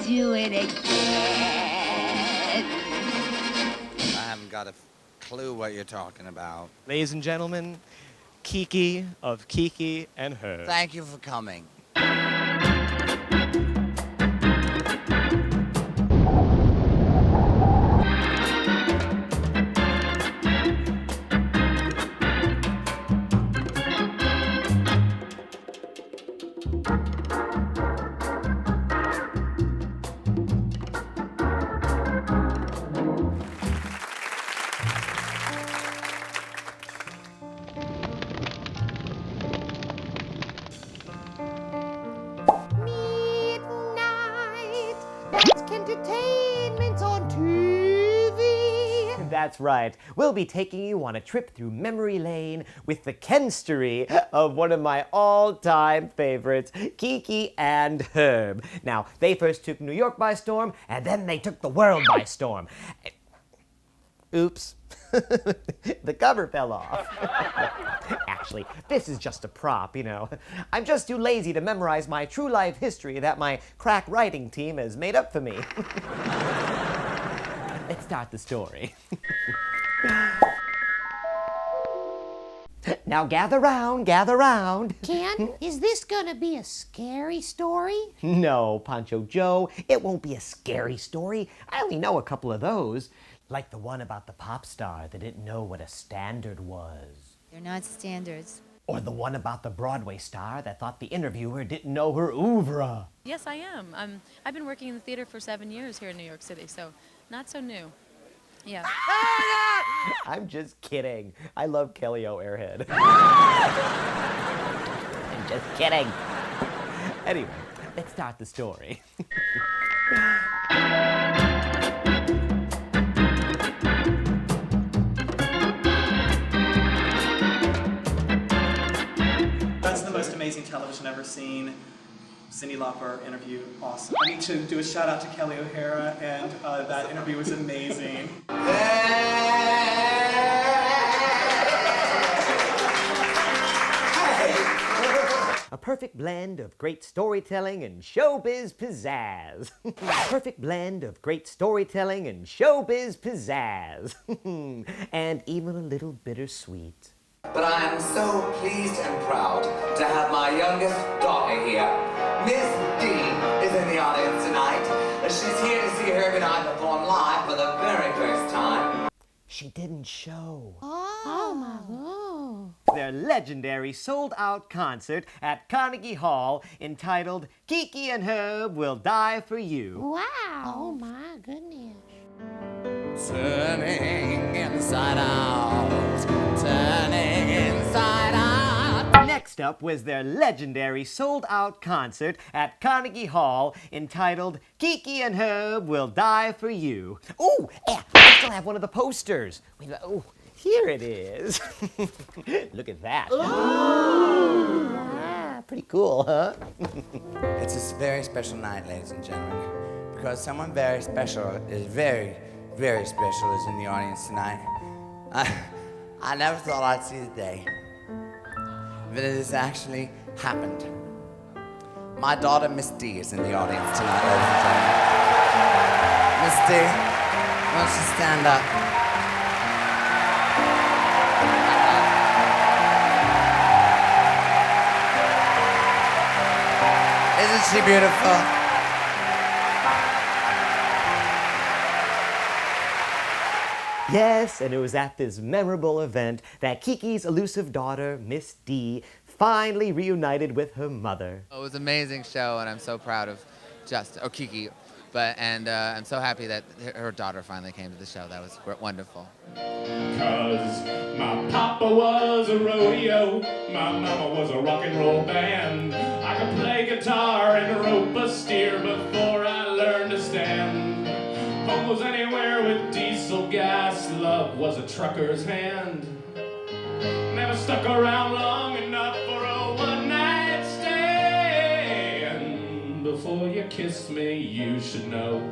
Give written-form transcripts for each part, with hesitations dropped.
do it again. I haven't got a clue what you're talking about. Ladies and gentlemen, Kiki of Kiki and Herb. Thank you for coming. That's Kentertainment on TV. That's right. We'll be taking you on a trip through memory lane with the Kenstery of one of my all-time favorites, Kiki and Herb. Now, they first took New York by storm, and then they took the world by storm. Oops. The cover fell off. Actually, this is just a prop, you know. I'm just too lazy to memorize my true life history that my crack writing team has made up for me. Let's start the story. Now gather round, gather round. Ken, is this gonna be a scary story? No, Pancho Joe, it won't be a scary story. I only know a couple of those. Like the one about the pop star that didn't know what a standard was. They're not standards. Or the one about the Broadway star that thought the interviewer didn't know her oeuvre. Yes, I am. I've been working in the theater for 7 years here in New York City, so not so new. Yeah. I'm just kidding. I love Kelly O. Airhead. I'm just kidding. Anyway, let's start the story. That's the most amazing television ever seen. Cyndi Lauper interview, awesome. I need to do a shout out to Kelly O'Hara, and that interview was amazing. A perfect blend of great storytelling and showbiz pizzazz. Perfect blend of great storytelling and showbiz pizzazz. And even a little bittersweet. But I am so pleased and proud to have my youngest daughter here. Miss Dean is in the audience tonight. She's here to see Herb and I perform live for the very first time. She didn't show. Oh my God. Their legendary sold-out concert at Carnegie Hall entitled Kiki and Herb Will Die For You. Wow. Oh my goodness. Turning inside out, turning inside out. Next up was their legendary sold-out concert at Carnegie Hall entitled Kiki and Herb Will Die For You. Oh, yeah, I still have one of the posters. Wait, oh, here it is. Look at that. Ah, pretty cool, huh? It's a very special night, ladies and gentlemen, because someone very special is very special is in the audience tonight. I never thought I'd see the day, but it has actually happened. My daughter, Miss D, is in the audience tonight, ladies and gentlemen. Miss D, why don't you stand up? Isn't she beautiful? Yes, and it was at this memorable event that Kiki's elusive daughter, Miss D, finally reunited with her mother. It was an amazing show, and I'm so proud of Kiki. I'm so happy that her daughter finally came to the show. That was wonderful. 'Cause my papa was a rodeo, my mama was a rock and roll band. I could play guitar and rope a steer before I learned to stand. Home was anywhere with diesel gas, love was a trucker's hand. Never stuck around long enough for a one-night stand. Before you kiss me, you should know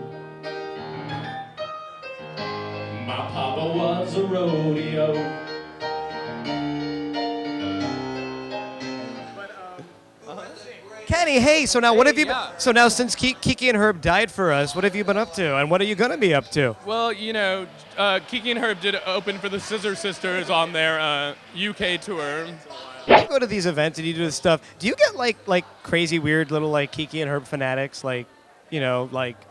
my papa was a rodeo. Can Kenny, hey, so now what have you yeah. so now since Kiki and Herb died for us, what have you been up to? And what are you going to be up to? Well, Kiki and Herb did open for the Scissor Sisters on their UK tour. You go to these events and you do this stuff. Do you get like crazy weird little like Kiki and Herb fanatics like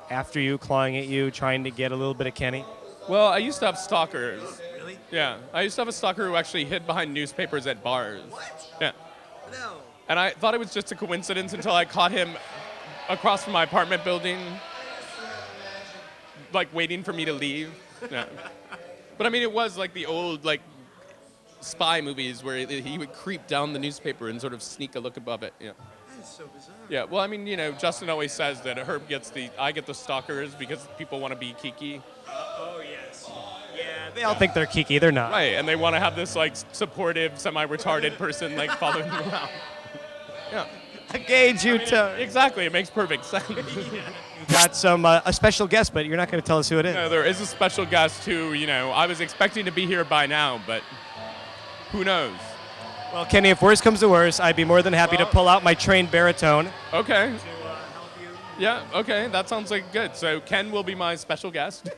after you, clawing at you, trying to get a little bit of Kenny? Well, I used to have stalkers. Really? Yeah. I used to have a stalker who actually hid behind newspapers at bars. What? Yeah. No. And I thought it was just a coincidence until I caught him across from my apartment building, like waiting for me to leave. Yeah. But I mean, it was like the old spy movies where he would creep down the newspaper and sort of sneak a look above it. Yeah. That is so bizarre. Yeah. Well, I mean, Justin always says that Herb I get the stalkers because people want to be Kiki. Oh yes. Yeah, they all think they're Kiki. They're not. Right, and they want to have this supportive, semi-retarded person following them around. Yeah. A gay Juto. Exactly, it makes perfect sense. You got a special guest, but you're not going to tell us who it is. No, there is a special guest who, I was expecting to be here by now, but who knows? Well, Kenny, if worse comes to worse, I'd be more than happy to pull out my trained baritone. Okay. Yeah, okay, that sounds good. So Ken will be my special guest.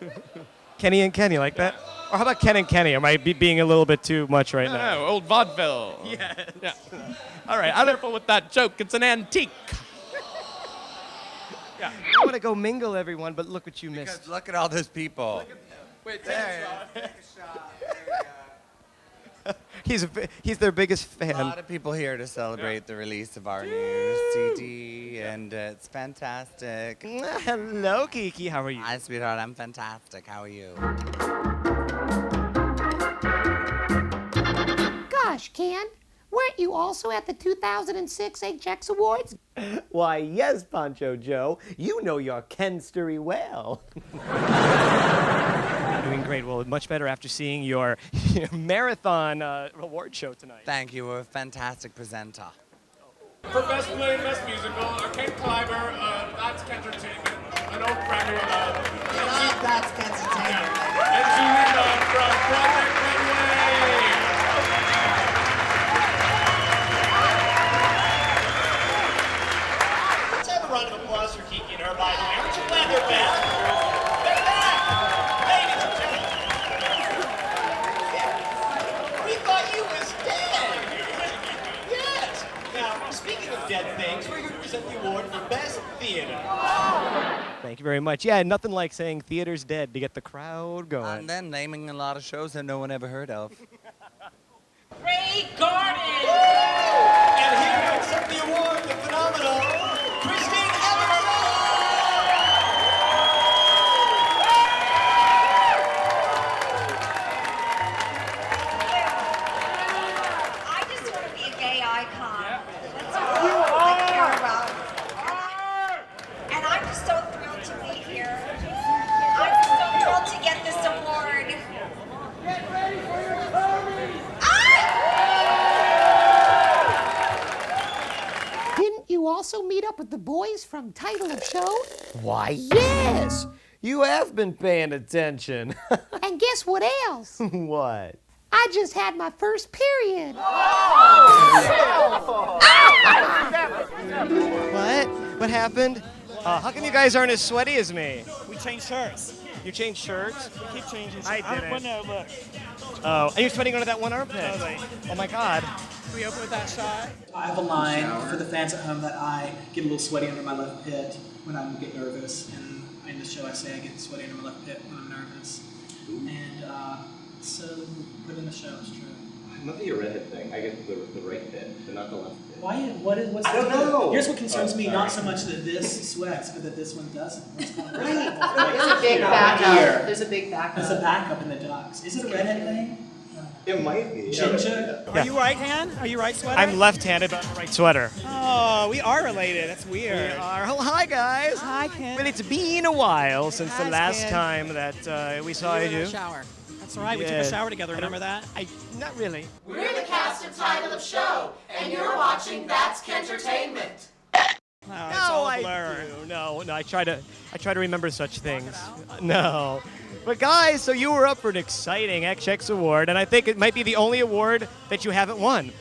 Kenny and Kenny, like that? Or how about Ken and Kenny? Am I being a little bit too much right now? No, old vaudeville. Yes. Yeah. All right, Be careful with that joke. It's an antique. Yeah. I want to go mingle, everyone, but look what you missed. Because look at all those people. Wait, He's their biggest fan. A lot of people here to celebrate the release of our new CD, and it's fantastic. Hello, Kiki. How are you? Hi, sweetheart. I'm fantastic. How are you? Gosh, Ken, weren't you also at the 2006 HX Awards? Why, yes, Pancho Joe. You know your Kenstery well. Doing great. Well, much better after seeing your marathon award show tonight. Thank you. We're a fantastic presenter. For Best Play and Best Musical, Kent Kleiber, that's Kentertainment, an old friend of That's Kentertainment. and Julina from Project Runway. Let's have a round of applause for Kiki and Herb, by the way. Aren't you glad they're back? They're back! Ladies and gentlemen. We thought you was dead. Yes. Now, speaking of dead things, we're going to present the award for Best Theater. Thank you very much. Yeah, nothing like saying theater's dead to get the crowd going. And then naming a lot of shows that no one ever heard of. Ray Garden! And here to accept the award, the phenomenal Christine Everson! I just want to be a gay icon. That's all I care about. And I'm just so thrilled to be here. I'm so thrilled to get this award. Get ready for your Tommys! Didn't you also meet up with the boys from Title of Show? Why, yes! You have been paying attention. And guess what else? What? I just had my first period. What? What happened? How come you guys aren't as sweaty as me? We changed shirts. You changed shirts? We keep changing shirts. I didn't. Well, no, look. Oh, and you're sweating under that one armpit. Totally. Oh my God. Can we open with that shot? I have a line for the fans at home that I get a little sweaty under my left pit when I get nervous. And in the show I say I get sweaty under my left pit when I'm nervous. And so put in the show, it's true. I love your redhead thing. I get the right pit, but not the left pit. Why? What's I don't know. Here's what concerns me, not so much that this sweats, but that this one doesn't. What's going on? There's a big backup. There's a big backup. There's a backup in the ducks. Is it a redhead thing? It might be. Ginger? Are you right hand? Are you right sweater? I'm left-handed, but I'm a right sweater. Oh, we are related. That's weird. We are. Oh, hi, guys. Hi, Ken. Well, it's been a while since the Hi, last Ken. time that we saw We were in you. a shower. That's right. We took Yeah. a shower together. Remember that? Not really. We're the cast of Title of Show, and you're watching That's Kentertainment. No, it's all a blur. No, I try to remember such things. No. But guys, so you were up for an exciting XX award, and I think it might be the only award that you haven't won.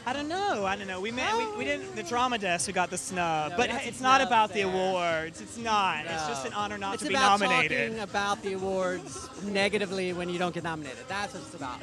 I don't know. We didn't. The drama desk who got the snub, No, but that's a it's not snub about the there. awards. It's not. No. It's just an honor not It's to be about nominated. talking about the awards negatively when you don't get nominated. That's what it's about.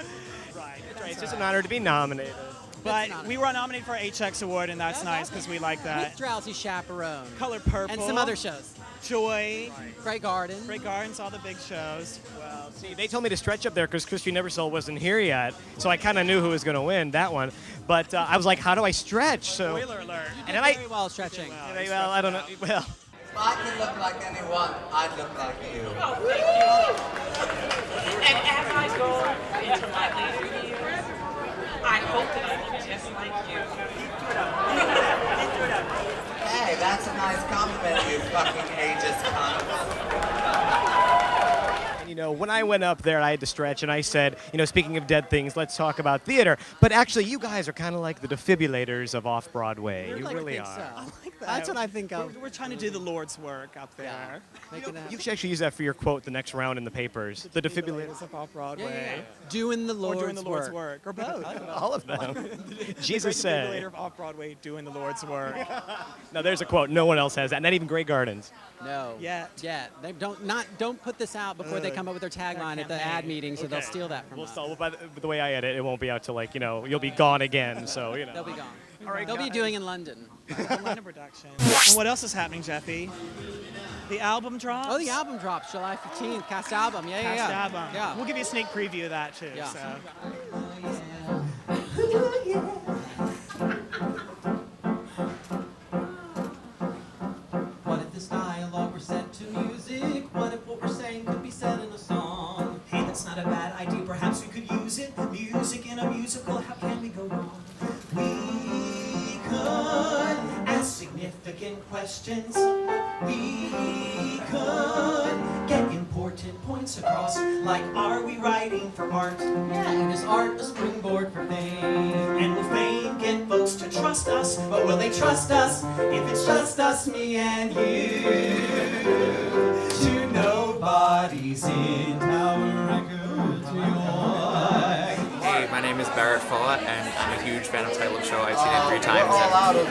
Right. It's just an honor to be nominated. But we were nominated for HX Award, and that's nice because we like that. With Drowsy Chaperone. Color Purple. And some other shows. Joy. Grey Garden. Grey Gardens, all the big shows. Well, see, they told me to stretch up there because Christy Neversole wasn't here yet, so I kind of knew who was going to win that one. But I was like, how do I stretch? So, Spoiler alert. You did very well stretching. Well, I don't know. Well, If I could look like anyone, I'd look like you. Oh, thank you. And as I go into my later years, I hope that I look just like you. Hey, that's a nice compliment, you fucking ageist cunt. when I went up there, I had to stretch, and I said, speaking of dead things, let's talk about theater. But actually, you guys are kind of like the defibrillators of off-Broadway. You really are. I like that. That's what I think of. We're trying to do the Lord's work up there. You should actually use that for your quote the next round in the papers. The defibrillators of off-Broadway. Doing the Or Lord's doing the Lord's work. Or both. All of them. Jesus The said. great defibrillator of off-Broadway doing the Lord's work. Now, there's a quote. No one else has that. Not even Grey Gardens. No. Yet. They don't put this out before they come up with their tagline at the ad meeting, so they'll steal that from us. By the way I edit, it won't be out till you'll be gone again. So They'll be gone. All right, They'll be doing in London. London production. And what else is happening, Jeffy? The album drops? Oh, the album drops July 15th. Cast album. Yeah. Cast album. Yeah. We'll give you a sneak preview of that too. Yeah. So. What if this dialogue were set to music? What if what we're saying could be said in a song? Hey, that's not a bad idea. Perhaps we could use it. Music in a musical. How can we go wrong? We could ask significant questions. We could get important points across. Like, are we writing for art? And is art a springboard for fame? And will fame get folks to trust us? But will they trust us if it's just us, me and you? To nobody's in our record to Hey, my name is Barrett Follett, and I'm a huge fan of Title of Show. I've seen it 3 times, and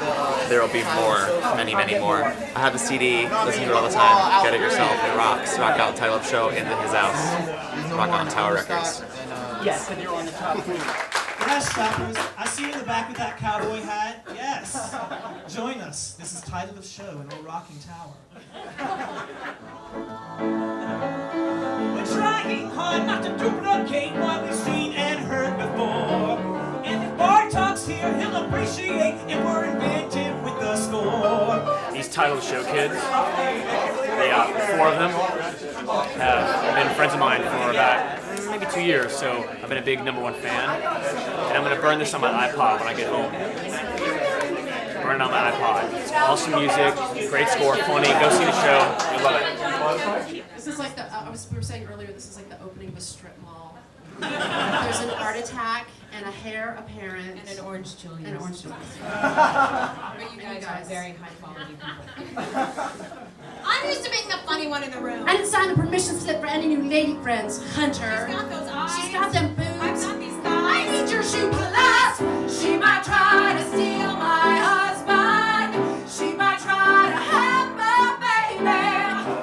there will be more, many, many more. I have the CD, listen to it all the time. Get it yourself, it rocks. Rock Out Title of Show in his house. Rock Out Tower Records. Yes, and you're on the top. Yes, shoppers. I see you in the back with that cowboy hat. Yes. Join us. This is Title of Show in Old Rocking Tower. We're trying hard not to duplicate what we've seen and heard before. And if Bartok's here, he'll appreciate if we're inventive with the score. These Title of Show kids, the 4 of them have been friends of mine for about maybe 2 years, so I've been a big #1 fan. And I'm going to burn this on my iPod when I get home. Burn it on my iPod. It's awesome music, great score, funny. Go see the show. You'll love it. This is like we were saying earlier, this is like the opening of a strip mall. There's an art attack and a hair apparent. And an orange Julius. And an orange Julius. But you guys are very high quality people. I'm used to being the funny one in the room. I didn't sign a permission slip for any new lady friends, Hunter. She's got those eyes. She's got them boobs. I've got these thighs. I need your shoe class. She might try to steal my husband. She might try to have my baby.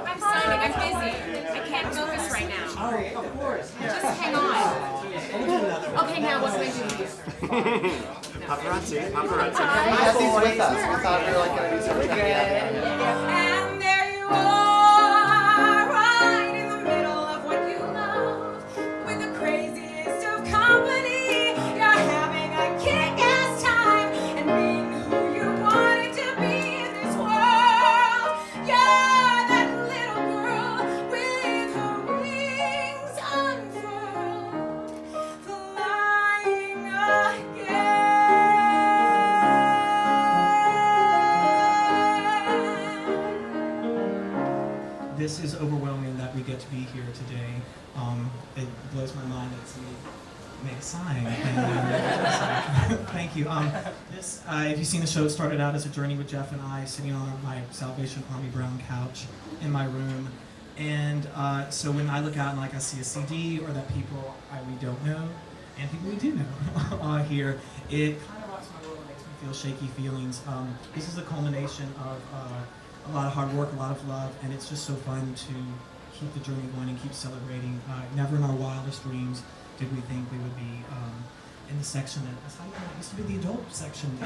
I'm signing. I'm busy. I can't focus right now. Oh, of course. Just hang on. Okay, now what can I do for you? Paparazzi. Hi, We have these with us. boys. We thought we were like going to do something together. And there you are, right in the middle of what you love, with the craziest of company. You're having a kick-ass time, and being who you wanted to be in this world. You're that little girl with her wings unfurled, flying again. This is overwhelming that we get to be here today. It blows my mind that somebody made a sign. And, thank you. If you've seen the show, it started out as a journey with Jeff and I sitting on my Salvation Army brown couch in my room. And so when I look out and I see a CD or that people we don't know and people we do know here, it kind of rocks my feel shaky feelings. This is a culmination of a lot of hard work, a lot of love, and it's just so fun to keep the journey going and keep celebrating. Never in our wildest dreams did we think we would be in the section that used to be the adult section. I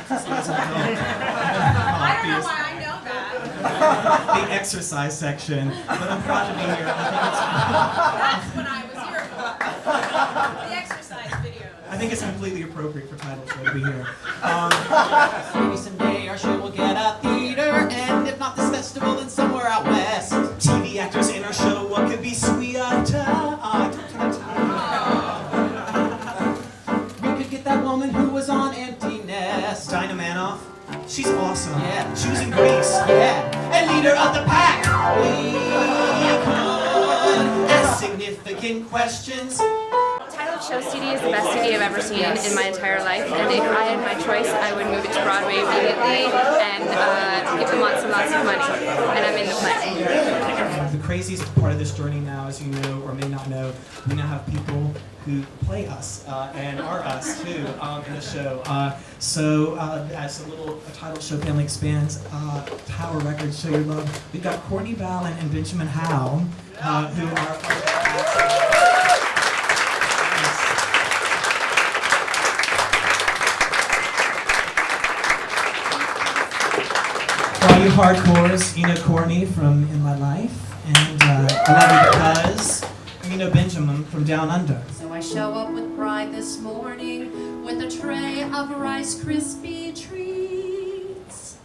don't know why I know that. The exercise section, but I'm proud to be here. That's what I was here for. The exercise videos. I think it's completely appropriate for Title Show to be here. Maybe someday our show will get a theater, and if not this festival, then somewhere out west. TV actors in our show, what could be sweeter? We could get that woman who was on Empty Nest. Dinah Manoff, she's awesome. Yeah. She was in Grease. Yeah. And leader of the pack. We could ask significant questions. Title Show CD is the best CD I've ever seen in my entire life, and if I had my choice, I would move it to Broadway immediately and give them lots and lots of money, and I'm in the play. The craziest part of this journey now, as you know or may not know, we now have people who play us and are us too in the show. So as a little Title Show family expands, Tower Records, Show Your Love, we've got Courtney Ballin and Benjamin Howe, who are for all you hardcores, you know Courtney from In My Life, and I love you because you know Benjamin from Down Under. So I show up with pride this morning with a tray of Rice Krispie treats.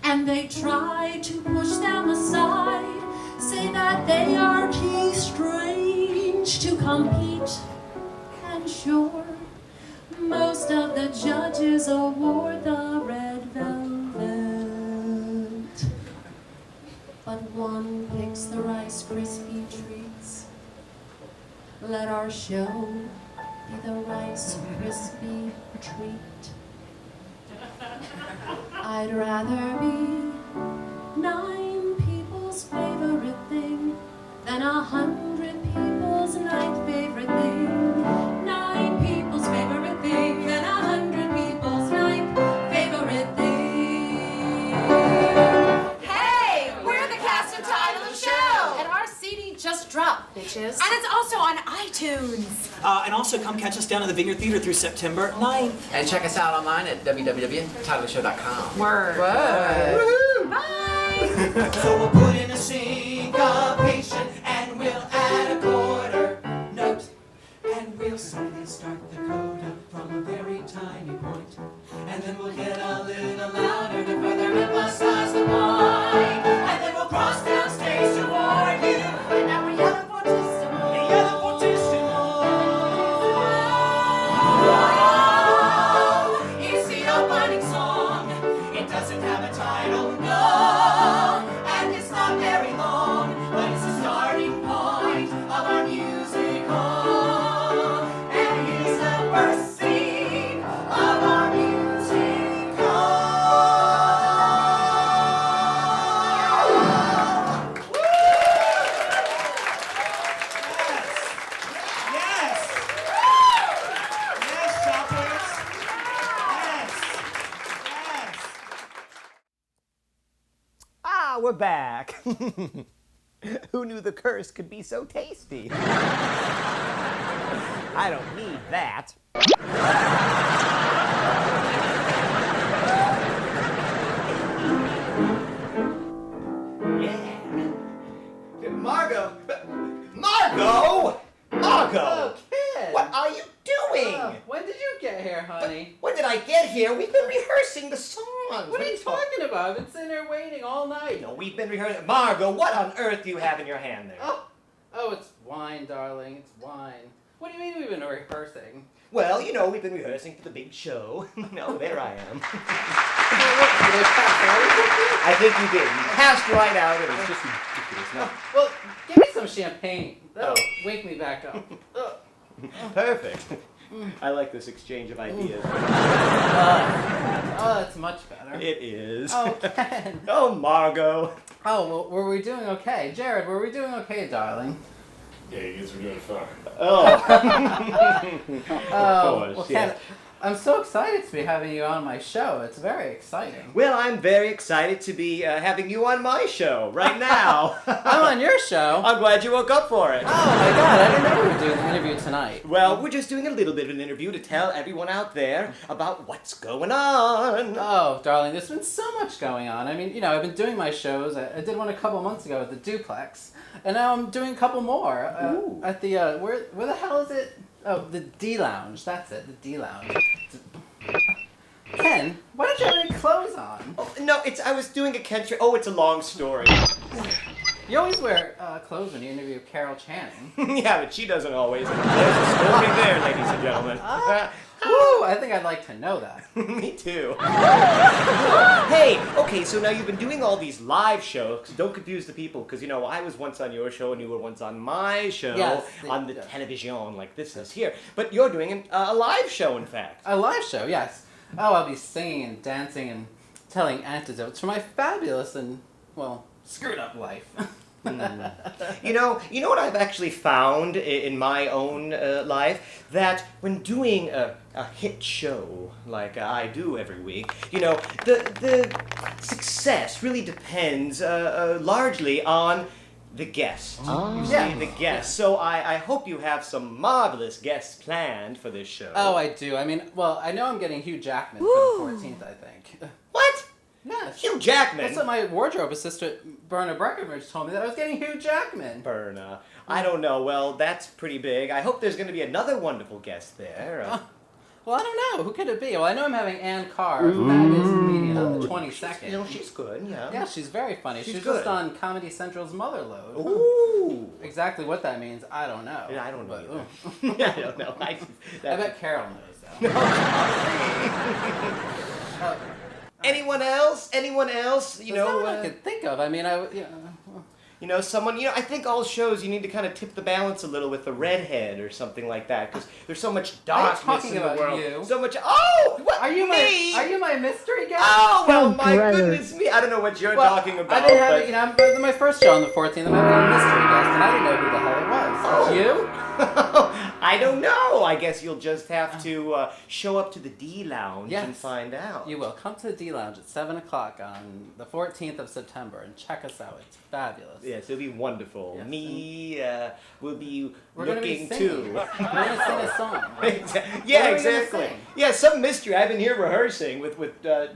And they try to push them aside, say that they are too strange to compete. And sure, most of the judges award the red velvet. But one picks the Rice Krispie treats. Let our show be the Rice Krispie treat. I'd rather be 9 people's favorite thing than 100 people's 9th favorite thing. 9 people's favorite thing than 100 people's 9th favorite thing. Hey, we're the cast of Title Show! And our CD just dropped, bitches. And it's also on iTunes. And also come catch us down at the Vineyard Theater through September 9th. And check us out online at www.titleshow.com. Word. Word. Bye. So we'll put in a syncopation and we'll add a quarter note. And we'll slowly start the coda from a very tiny point. And then we'll get a little louder to further emphasize the point. And then we'll cross downstage toward you. And now we're yelling fortissimo. Yelling fortissimo. It's the opening song. It doesn't have a title, no. And it's not very long, but it's the starting point of our musical. And here's the first scene of our musical. Yes! Yes, shoppers! Yes! Yes! Ah, we're back. Who knew the curse could be so tasty? I don't need that. Yeah. Margot! Margot! What are you doing? When did you get here, honey? When did I get here? We've been rehearsing the songs. What are you talking about? I've been sitting there waiting all night. No, we've been rehearsing. Margot, what on earth do you have in your hand there? Oh, it's wine, darling. It's wine. What do you mean we've been rehearsing? Well, you know, we've been rehearsing for the big show. No, there I am. I think you did. You passed right out. It was just ridiculous. No. Well, give me some champagne. That'll wake me back up. Perfect. I like this exchange of ideas. Oh, that's much better. It is. Oh, Ken. Oh, Margot. Oh, well, were we doing okay? Jared, were we doing okay, darling? Yeah, you guys are doing fine. Oh. Oh, course, well, yeah. Ken, I'm so excited to be having you on my show. It's very exciting. Well, I'm very excited to be having you on my show right now. I'm on your show. I'm glad you woke up for it. Oh my God, I didn't know we were doing the interview tonight. Well, we're just doing a little bit of an interview to tell everyone out there about what's going on. Oh, darling, there's been so much going on. I mean, you know, I've been doing my shows. I did one a couple months ago at the Duplex, and now I'm doing a couple more at the, where the hell is it? Oh, the D Lounge. That's it, the D Lounge. Ken, why don't you have any clothes on? Oh, no, I was doing a Kentertainment. Oh, it's a long story. You always wear clothes when you interview Carol Channing. Yeah, but she doesn't always. There's a story there, ladies and gentlemen. Woo, I think I'd like to know that. Me too. Hey, okay, so now you've been doing all these live shows. Don't confuse the people, because, you know, I was once on your show and you were once on my show, on the television, like this is here. But you're doing a live show, in fact. A live show, yes. Oh, I'll be singing and dancing and telling anecdotes from my fabulous and, well, screwed up life. You know what I've actually found in my own life? That when doing a hit show like I do every week, you know, the success really depends largely on the guest. You see, the guest. So I hope you have some marvelous guests planned for this show. Oh, I do. I mean, well, I know I'm getting Hugh Jackman for the 14th, I think. What? Yes. Hugh Jackman? That's what my wardrobe assistant, Berna Breckenridge, told me, that I was getting Hugh Jackman. Berna. I don't know. Well, that's pretty big. I hope there's going to be another wonderful guest there. Well, I don't know. Who could it be? Well, I know I'm having Ann Carr, a fabulous comedian, on the 22nd. You know, she's good, yeah. Yeah, she's very funny. She's good. just on Comedy Central's Motherlode. Ooh. Exactly what that means, I don't know. Yeah, I don't know But, either. I don't know. I bet Carol knows, though. Anyone else? Anyone else? You There's know, no one I could think of. I mean, you know, someone. You know, I think all shows you need to kind of tip the balance a little with a redhead or something like that, because there's so much darkness in the world. You. So much. Oh, what? Are you me? Are you my mystery guest? Oh well, my goodness me! I don't know what you're talking about. I didn't have it. You know, my first show on the 14th. I'm having a mystery guest, and I didn't know who the hell it was. You? I don't know. I guess you'll just have to show up to the D Lounge and find out. You will. Come to the D Lounge at 7 o'clock on the 14th of September and check us out. It's fabulous. Yes, it'll be wonderful. Yes. Me will be We're looking gonna be too. We're going to sing a song. Yeah, What are we exactly. gonna sing? Yeah, some mystery. I've been here rehearsing with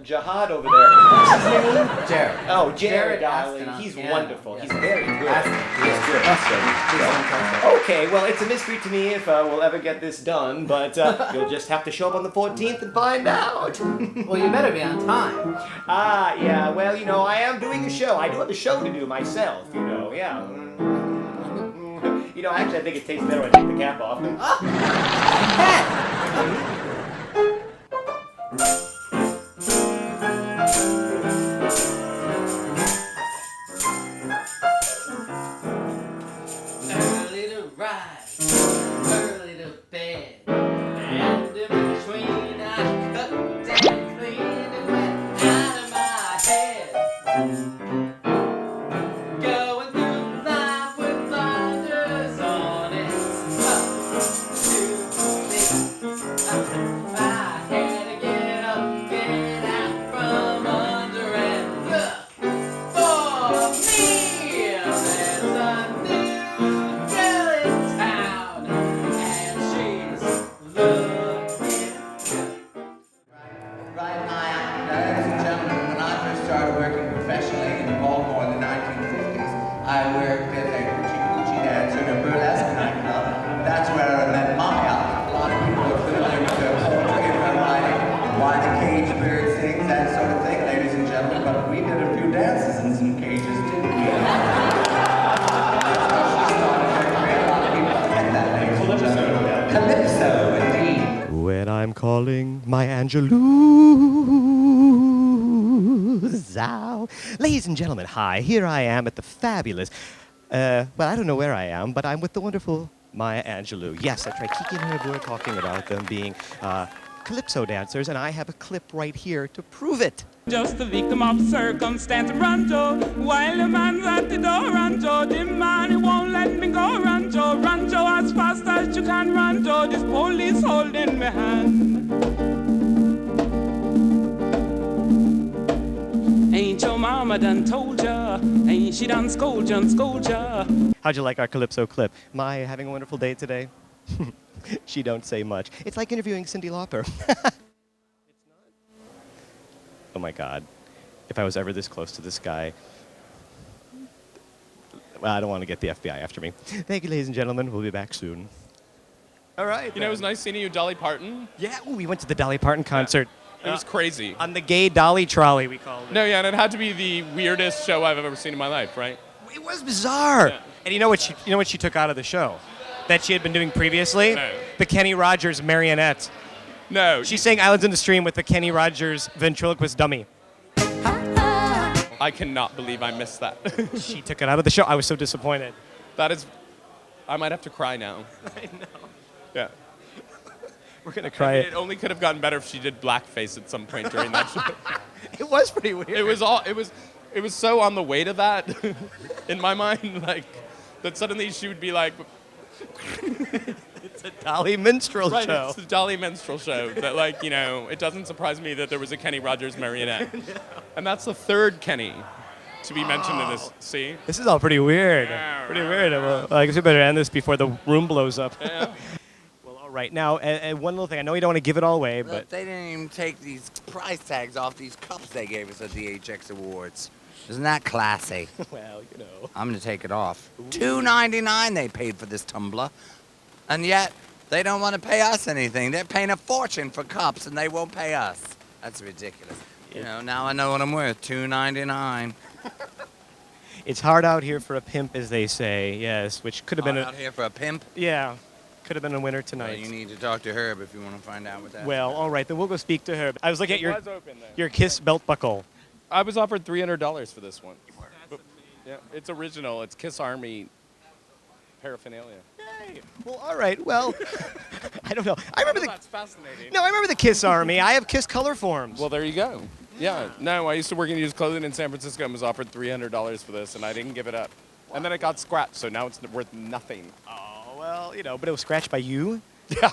Jihad over there. What's his name? Jared. Oh, Jared Jared, darling. Aston on He's piano. wonderful. Yes. He's very good. Aston. He's good. Okay, well, it's a mystery to me if we'll ever get this done, but you'll just have to show up on the 14th and find out. Well, you better be on time. Yeah, well, you know, I am doing a show. I do have a show to do myself, you know, yeah. You know, actually, I think it tastes better when I take the cap off. Early to rise, early to bed, and in between I cut down clean and went out of my head. Going through life with blinders on, it's tough to believe. I had to get up, get out from under and look for me. There's a new girl in town, and she's looking good. Right, ladies and gentlemen, when I first started working professionally in Baltimore in the 1950s, I worked as a hoochie-coochie dancer in a burlesque nightclub. That's where I met Maya. A lot of people are familiar with the whole thing of writing, why the cage bird sings, that sort of thing, ladies and gentlemen, but we did a few dances in some cages, didn't we? Calypso, indeed. When I'm calling my Angelus. Ow. Ladies and gentlemen, hi. Here I am at the fabulous, well, I don't know where I am, but I'm with the wonderful Maya Angelou. Yes, that's right. Kiki and Herb were talking about them being calypso dancers, and I have a clip right here to prove it. Just a victim of circumstance, Rancho. While the man's at the door, Rancho. The man, he won't let me go, Rancho. Rancho, as fast as you can, Rancho. This police holding my hand. Ain't your mama done told ya? Ain't she done scold ya? How'd you like our Calypso clip? Am I having a wonderful day today? She don't say much. It's like interviewing Cyndi Lauper. Oh my God. If I was ever this close to this guy. Well, I don't want to get the FBI after me. Thank you, ladies and gentlemen. We'll be back soon. All right. You know, it was nice seeing you, Dolly Parton. Yeah, ooh, we went to the Dolly Parton concert. It was crazy. On the gay Dolly trolley, we called it. No, yeah, and it had to be the weirdest show I've ever seen in my life, right? It was bizarre. Yeah. And you know what she took out of the show? That she had been doing previously? No. The Kenny Rogers marionette. No. She sang Islands in the Stream with the Kenny Rogers ventriloquist dummy. I cannot believe I missed that. She took it out of the show. I was so disappointed. That is, I might have to cry now. I know. Yeah. We're going to cry. It only could have gotten better if she did blackface at some point during that show. It was pretty weird. It was so on the way to that in my mind, like, that suddenly she would be like, it's a Dolly minstrel right, show. It's a Dolly minstrel show that, like, you know, it doesn't surprise me that there was a Kenny Rogers marionette. No. And that's the third Kenny to be mentioned in this. See? This is all pretty weird. Yeah, Pretty weird. Well, I guess we better end this before the room blows up. Yeah. Well, all right. Now, one little thing. I know you don't want to give it all away, Look, but they didn't even take these price tags off these cups they gave us at the HX Awards. Isn't that classy? Well, you know. I'm gonna take it off. $2.99 they paid for this tumbler, and yet they don't want to pay us anything. They're paying a fortune for cups, and they won't pay us. That's ridiculous. You know, now I know what I'm worth. $2.99. It's hard out here for a pimp, as they say. Yes, which could have been out here for a pimp. Yeah, could have been a winner tonight. Well, you need to talk to Herb if you want to find out what that. Well, all right, then we'll go speak to her. I was looking at It was open there. your Kiss belt buckle. I was offered $300 for this one. But, yeah, it's original. It's Kiss Army paraphernalia. Yay. Well, all right. Well, I don't know. I remember that's fascinating. No, I remember the Kiss Army. I have Kiss color forms. Well, there you go. Yeah. No, I used to work in used clothing in San Francisco and was offered $300 for this, and I didn't give it up. And then it got scratched, so now it's worth nothing. Oh, well, you know, but it was scratched by you. Yeah.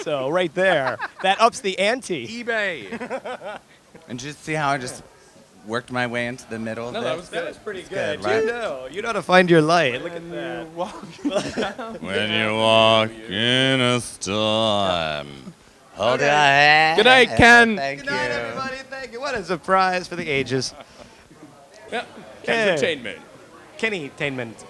So right there, that ups the ante. eBay. And just see how I just worked my way into the middle of No, this. that was good. That was pretty It's good. right? You know how to find your light. Look at When that. you walk When you walk in a storm, hold your hand. Good night, Ken. Thank Good night, you. everybody. Thank you. What a surprise for the ages. Yeah. Kentertainment. Kenny-tainment.